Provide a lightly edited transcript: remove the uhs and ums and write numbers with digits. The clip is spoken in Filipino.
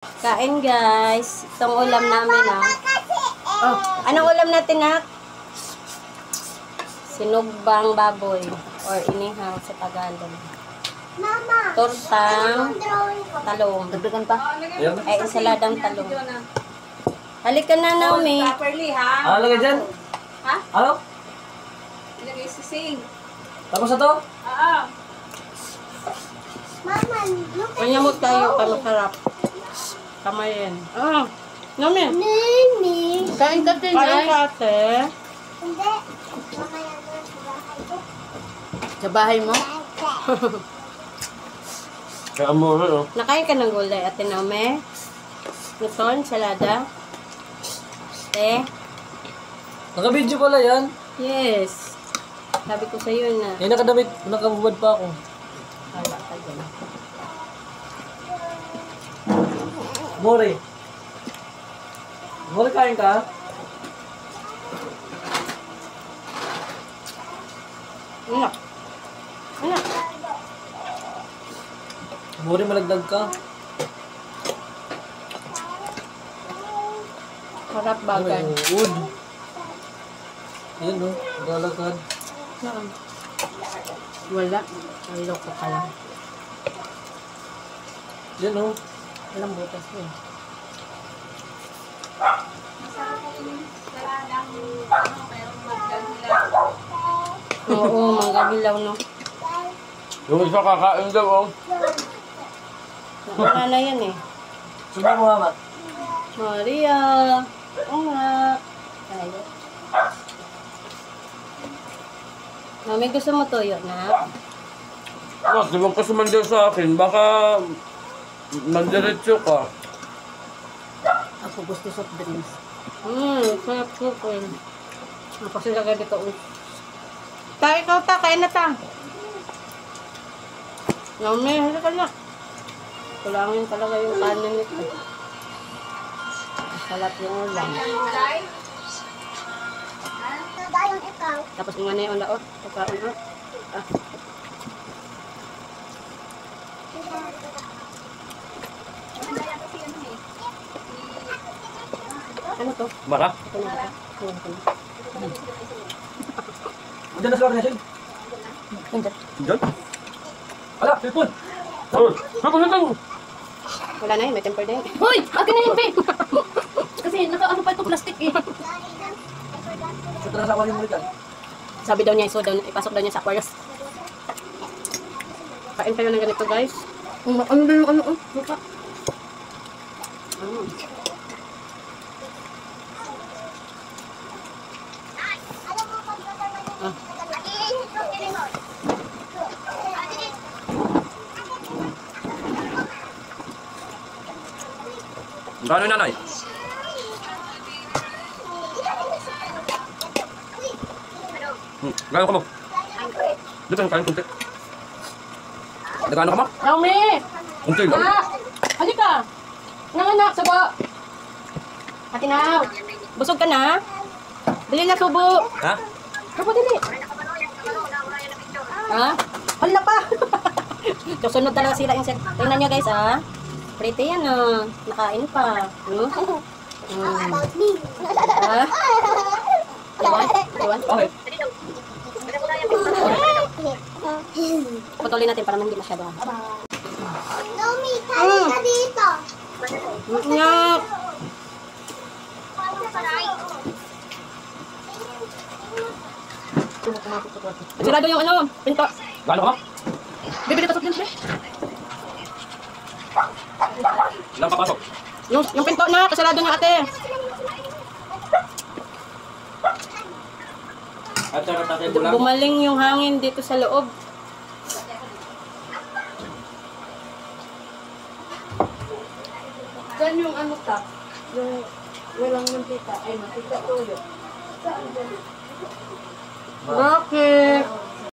Kain guys. Itong ulam namin Oh, anong ulam natin Sinugbang baboy or inihaw sa Tagalog. Mama. Tortang talong. Dagdagan pa. Ay, ensaladang talong. Halika na, Naomi. Properly, ha? Lagay dyan. Ha? Ano? Ilagay sa sink. Tapos na to? Oo. Mama, look at Panyamot tayo pa masarap. Kamayin. Naomi. Mimi. Kain ka din, Kain ka, ate. Hindi. Mamaya na sa bahay ko. Sa bahay mo? Kaya mo rin, Nakain ka ng gulay, ate Naomi? Nuton, salada. Ate? Naka-video pala yan. Yes. Sabi ko sa'yo na. Nakadamit, nakabubad pa ako. Wala ka dyan. Mori. Mori, kain ka? Anak. Anak. Mori, malagdag ka. Harap bagay. Wood. Yan, no? Galagad. Saan? Wala. Ayaw ko ka lang. Yan, no? Walang butas yun. Oo, manggahilaw no. Yung isa kakain daw, Wala na yan eh. Suba mo, mama. Maria. Oo nga. Tayo. Mami, gusto mo toyo na? Di ba ka sumandal sa akin? Baka mandiretso ka. Ako gusto soft drinks. Sarap ko ko. Napasilaga dito. Tayo ikaw kain na ta. Mami, halika na. Kulangin talaga yung kanin nito. Masarap yung ulam. Nagayong ikaw. Tapos yung ano yung ula, pagkaon, Ano to? Mara? Ito na ba? Diyan na sila kanyasin. Diyan? Ala, telepon! Telepon! Wala na yun, may temper din. Hoy! Akin na yun, babe! Kasi naka-ano pa ito, plastic eh. Sa sa aquarium mo dyan. Sabi daw niya, ipasok daw niya sa Aquarius. Kain kayo ng ganito, guys. Ano ba yung ano? Lupa. Gano'n yung nanay? Gano'n ka mo? Dito, kain kunti. Nagano ka mo? Naomi! Kunti lang. Halika! Nanganak, sabo! Atinaw, busog ka na? Dili na subo. Ha? Subo dili. Ha? Hala pa. Kasunod talaga sila yung set. Tingnan nyo guys Pretty yan Nakain pa. How about me? Ha? Iwan? Iwan? Okay. Putulin natin para hindi masyado. Naomi, kain ka dito. Nyak! Sigurado yung pinto. Gano'n ka mo? Bibili ka sa pinto. Ilang papasok? Yung pinto na, kasarado niya ate. At saka tatay mo lang. Bumaling yung hangin dito sa loob. Saan yung ano ta? Yung walang mantika. Ay, mantika toyo. Saan dyan? Bakit?